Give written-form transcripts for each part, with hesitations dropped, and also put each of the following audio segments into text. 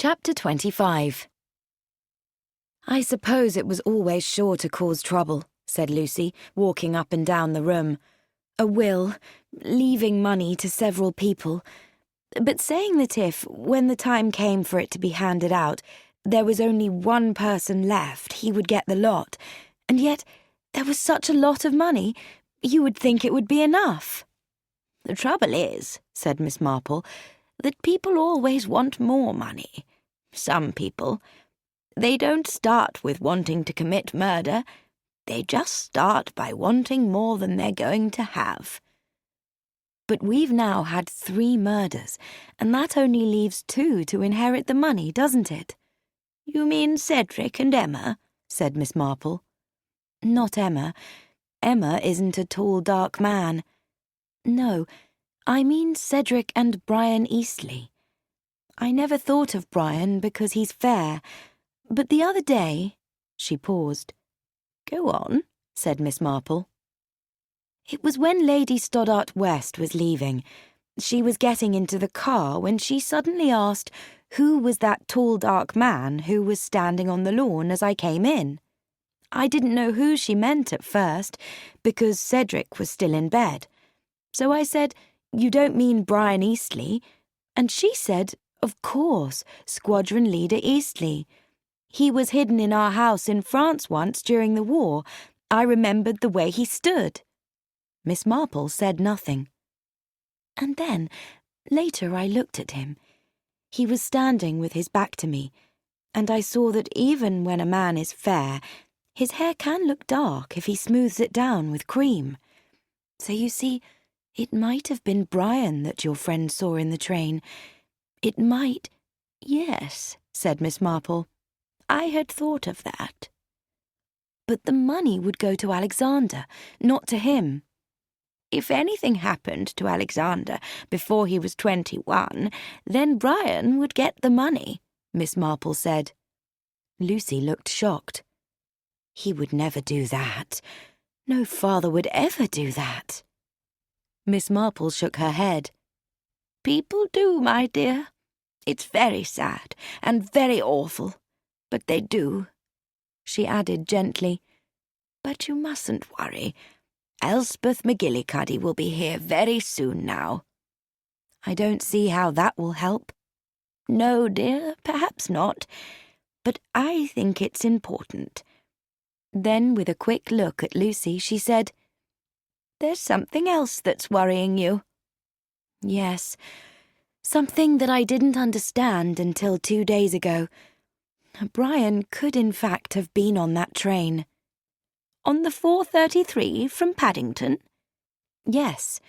Chapter 25. "I suppose it was always sure to cause trouble," said Lucy, walking up and down the room. "A will, leaving money to several people. But saying that if, when the time came for it to be handed out, there was only one person left, he would get the lot, and yet there was such a lot of money, you would think it would be enough." "The trouble is," said Miss Marple, "that people always want more money. Some people. They don't start with wanting to commit murder. They just start by wanting more than they're going to have." "But we've now had 3 murders, and that only leaves 2 to inherit the money, doesn't it?" "You mean Cedric and Emma?" said Miss Marple. "Not Emma. Emma isn't a tall, dark man. No, I mean Cedric and Brian Eastleigh. I never thought of Brian because he's fair, but the other day—" She paused. "Go on," said Miss Marple. "It was when Lady Stoddart West was leaving. She was getting into the car when she suddenly asked who was that tall, dark man who was standing on the lawn as I came in. I didn't know who she meant at first, because Cedric was still in bed. So I said, 'You don't mean Brian Eastleigh?' And she said, 'Of course, Squadron Leader Eastleigh. He was hidden in our house in France once during the war. I remembered the way he stood.'" Miss Marple said nothing. "And then, later I looked at him. He was standing with his back to me, and I saw that even when a man is fair, his hair can look dark if he smooths it down with cream. So you see, it might have been Brian that your friend saw in the train. It might—" "Yes," said Miss Marple. "I had thought of that." "But the money would go to Alexander, not to him." "If anything happened to Alexander before he was 21, then Brian would get the money," Miss Marple said. Lucy looked shocked. "He would never do that. No father would ever do that." Miss Marple shook her head. "People do, my dear. It's very sad and very awful, but they do." She added gently, "But you mustn't worry. Elspeth McGillicuddy will be here very soon now." "I don't see how that will help." "No, dear, perhaps not. But I think it's important." Then, with a quick look at Lucy, she said, "There's something else that's worrying you." "Yes, something that I didn't understand until 2 days ago. Brian could in fact have been on that train." "On the 4:33 from Paddington?" "Yes.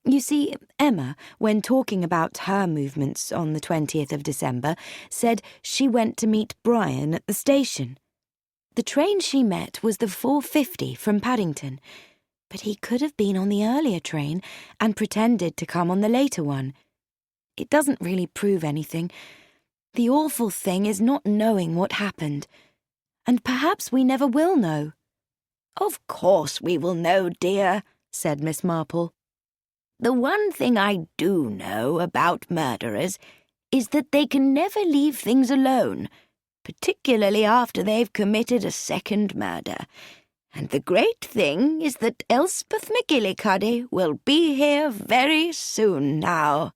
You see, Emma, when talking about her movements on the 20th of December, said she went to meet Brian at the station. The train she met was the 4:50 from Paddington, but he could have been on the earlier train and pretended to come on the later one. It doesn't really prove anything. The awful thing is not knowing what happened. And perhaps we never will know." "Of course we will know, dear," said Miss Marple. "The one thing I do know about murderers is that they can never leave things alone, particularly after they've committed a second murder. And the great thing is that Elspeth McGillicuddy will be here very soon now."